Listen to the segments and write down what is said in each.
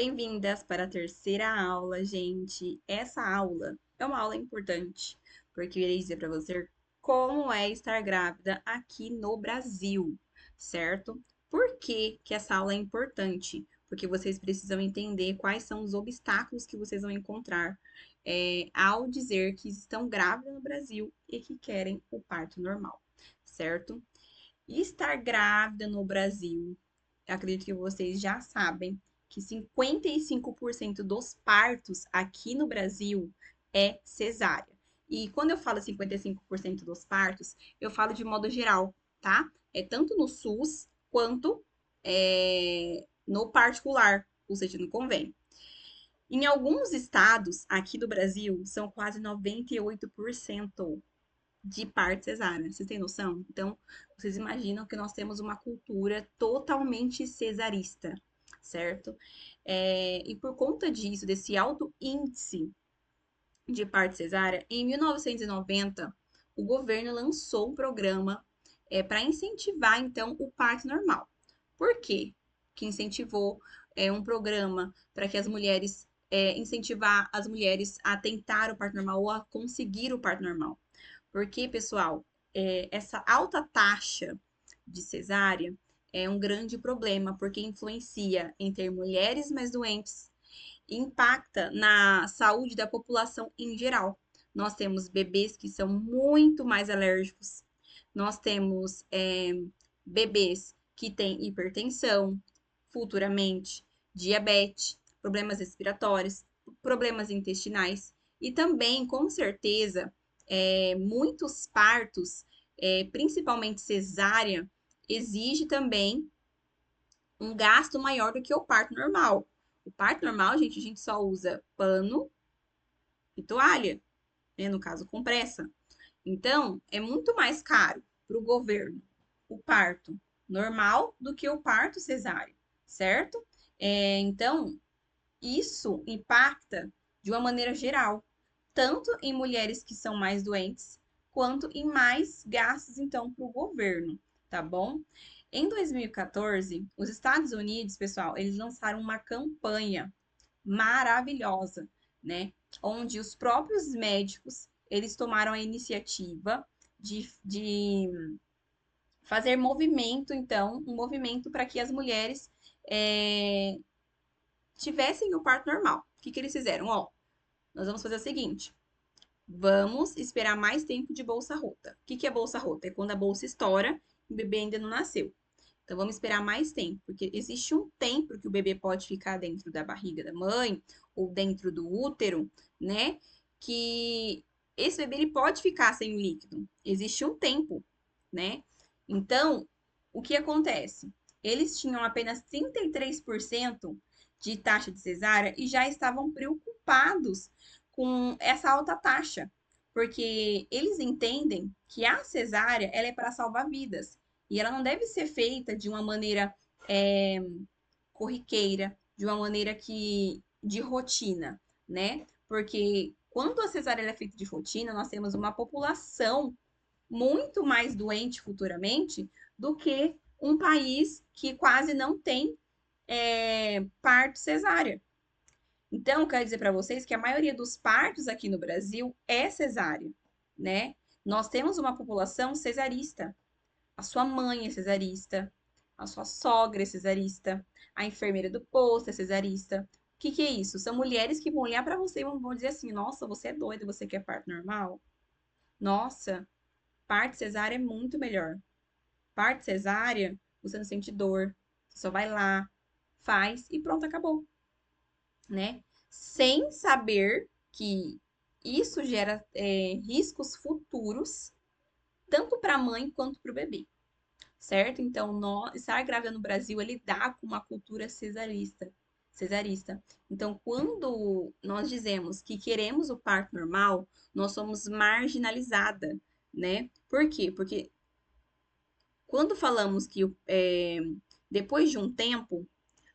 Bem-vindas para a terceira aula, gente. Essa aula é uma aula importante, porque eu irei dizer para você como é estar grávida aqui no Brasil, certo? Por que que essa aula é importante? Porque vocês precisam entender quais são os obstáculos que vocês vão encontrar ao dizer que estão grávidas no Brasil e que querem o parto normal, certo? E estar grávida no Brasil, eu acredito que vocês já sabem que 55% dos partos aqui no Brasil é cesárea. E quando eu falo 55% dos partos, eu falo de modo geral, tá? É tanto no SUS quanto no particular, ou seja, no convênio. Em alguns estados aqui do Brasil, são quase 98% de parto cesárea. Vocês têm noção? Então, vocês imaginam que nós temos uma cultura totalmente cesarista, certo? E por conta disso, desse alto índice de parto cesárea, em 1990, o governo lançou um programa para incentivar, então, o parto normal. Por quê? Que incentivou um programa para que as mulheres, incentivar as mulheres a tentar o parto normal ou a conseguir o parto normal. Porque, pessoal, essa alta taxa de cesárea é um grande problema, porque influencia em ter mulheres mais doentes e impacta na saúde da população em geral. Nós temos bebês que são muito mais alérgicos, nós temos bebês que têm hipertensão, futuramente diabetes, problemas respiratórios, problemas intestinais e também, com certeza, muitos partos, principalmente cesárea, exige também um gasto maior do que o parto normal. O parto normal, gente, a gente só usa pano e toalha, né? No caso, compressa. Então, é muito mais caro para o governo o parto normal do que o parto cesáreo, certo? Então, isso impacta de uma maneira geral, tanto em mulheres que são mais doentes, quanto em mais gastos, então, para o governo, tá bom? Em 2014, os Estados Unidos, pessoal, eles lançaram uma campanha maravilhosa, né? Onde os próprios médicos, eles tomaram a iniciativa de fazer movimento, então, um movimento para que as mulheres tivessem o parto normal. O que que eles fizeram? Ó, nós vamos fazer o seguinte: vamos esperar mais tempo de bolsa rota. O que que é bolsa rota? É quando a bolsa estoura e o bebê ainda não nasceu. Então vamos esperar mais tempo, porque existe um tempo que o bebê pode ficar dentro da barriga da mãe ou dentro do útero, né? Que esse bebê ele pode ficar sem o líquido. Existe um tempo, né? Então, o que acontece? Eles tinham apenas 33% de taxa de cesárea e já estavam preocupados com essa alta taxa, porque eles entendem que a cesárea ela é para salvar vidas e ela não deve ser feita de uma maneira é, corriqueira, de uma maneira que de rotina, né? Porque quando a cesárea é feita de rotina, nós temos uma população muito mais doente futuramente do que um país que quase não tem parto cesárea. Então, quero dizer para vocês que a maioria dos partos aqui no Brasil é cesárea, né? Nós temos uma população cesarista. A sua mãe é cesarista, a sua sogra é cesarista, a enfermeira do posto é cesarista. O que que é isso? São mulheres que vão olhar para você e vão dizer assim: nossa, você é doida, você quer parto normal? Nossa, parto cesárea é muito melhor. Parto cesárea, você não sente dor, você só vai lá, faz e pronto, acabou, né? Sem saber que isso gera riscos futuros, tanto para a mãe quanto para o bebê, certo? Então, estar grávida no Brasil, ele dá com uma cultura cesarista. Então, quando nós dizemos que queremos o parto normal, nós somos marginalizada, né? Por quê? Porque quando falamos que depois de um tempo,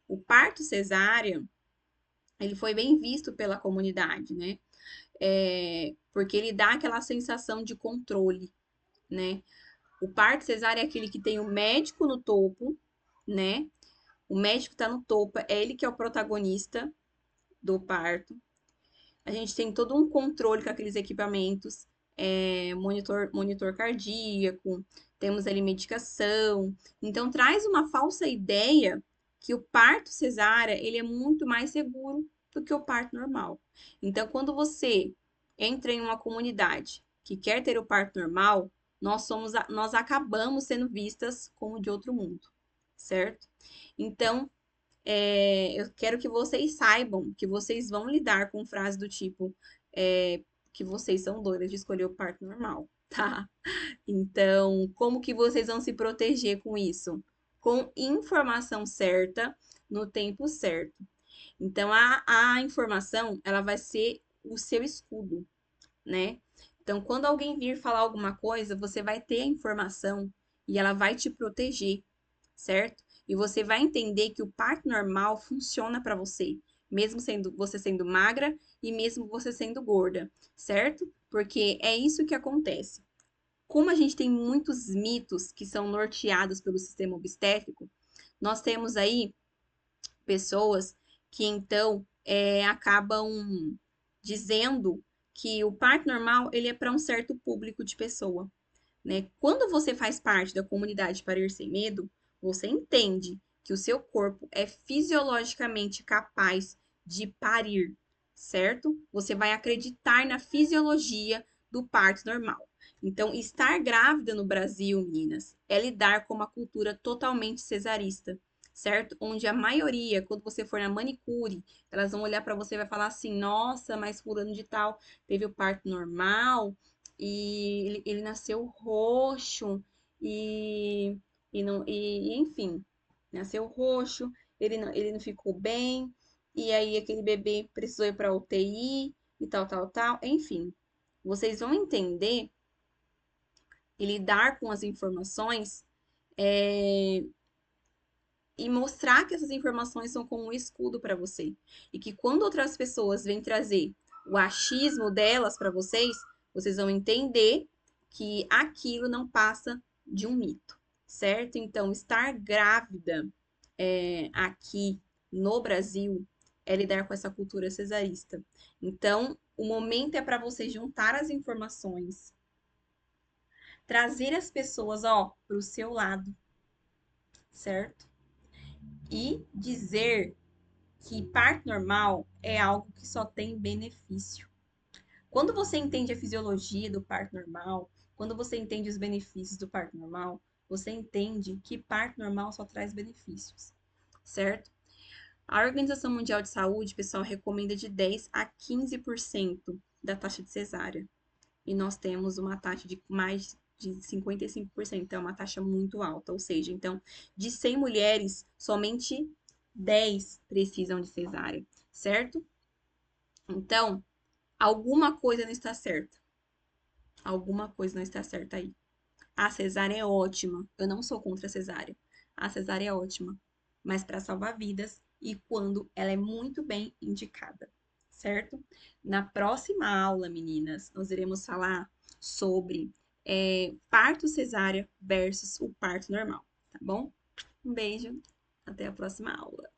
o parto cesáreo, ele foi bem visto pela comunidade, né? Porque ele dá aquela sensação de controle, né? O parto cesáreo é aquele que tem o médico no topo, né? O médico está no topo, é ele que é o protagonista do parto. A gente tem todo um controle com aqueles equipamentos, monitor cardíaco, temos ali medicação. Então, traz uma falsa ideia que o parto cesárea, ele é muito mais seguro do que o parto normal. Então, quando você entra em uma comunidade que quer ter o parto normal, nós acabamos sendo vistas como de outro mundo, certo? Então, eu quero que vocês saibam que vocês vão lidar com frases do tipo que vocês são doidas de escolher o parto normal, tá? Então, como que vocês vão se proteger com isso? Com informação certa, no tempo certo. Então, a informação, ela vai ser o seu escudo, né? Então, quando alguém vir falar alguma coisa, você vai ter a informação e ela vai te proteger, certo? E você vai entender que o parto normal funciona para você, mesmo sendo você sendo magra e mesmo você sendo gorda, certo? Porque é isso que acontece. Como a gente tem muitos mitos que são norteados pelo sistema obstétrico, nós temos aí pessoas que então acabam dizendo que o parto normal ele é para um certo público de pessoa, né? Quando você faz parte da comunidade Parir Sem Medo, você entende que o seu corpo é fisiologicamente capaz de parir, certo? Você vai acreditar na fisiologia do parto normal. Então, estar grávida no Brasil, meninas, é lidar com uma cultura totalmente cesarista, certo? Onde a maioria, quando você for na manicure, elas vão olhar para você e vai falar assim: "Nossa, mas fulano de tal teve o parto normal, e ele nasceu roxo enfim, nasceu roxo, ele não ficou bem, e aí aquele bebê precisou ir para UTI e tal, tal, tal. Enfim, vocês vão entender e lidar com as informações é, e mostrar que essas informações são como um escudo para você. E que quando outras pessoas vêm trazer o achismo delas para vocês, vocês vão entender que aquilo não passa de um mito, certo? Então, estar grávida aqui no Brasil é lidar com essa cultura cesarista. Então, o momento é para você juntar as informações, trazer as pessoas, ó, para o seu lado, certo? E dizer que parto normal é algo que só tem benefício. Quando você entende a fisiologia do parto normal, quando você entende os benefícios do parto normal, você entende que parto normal só traz benefícios, certo? A Organização Mundial de Saúde, pessoal, recomenda de 10 a 15% da taxa de cesárea. E nós temos uma taxa de mais de 55%, então é uma taxa muito alta. Ou seja, então, de 100 mulheres, somente 10 precisam de cesárea, certo? Então, alguma coisa não está certa. Alguma coisa não está certa aí. A cesárea é ótima. Eu não sou contra a cesárea. A cesárea é ótima, mas para salvar vidas e quando ela é muito bem indicada, certo? Na próxima aula, meninas, nós iremos falar sobre parto cesárea versus o parto normal, tá bom? Um beijo, até a próxima aula.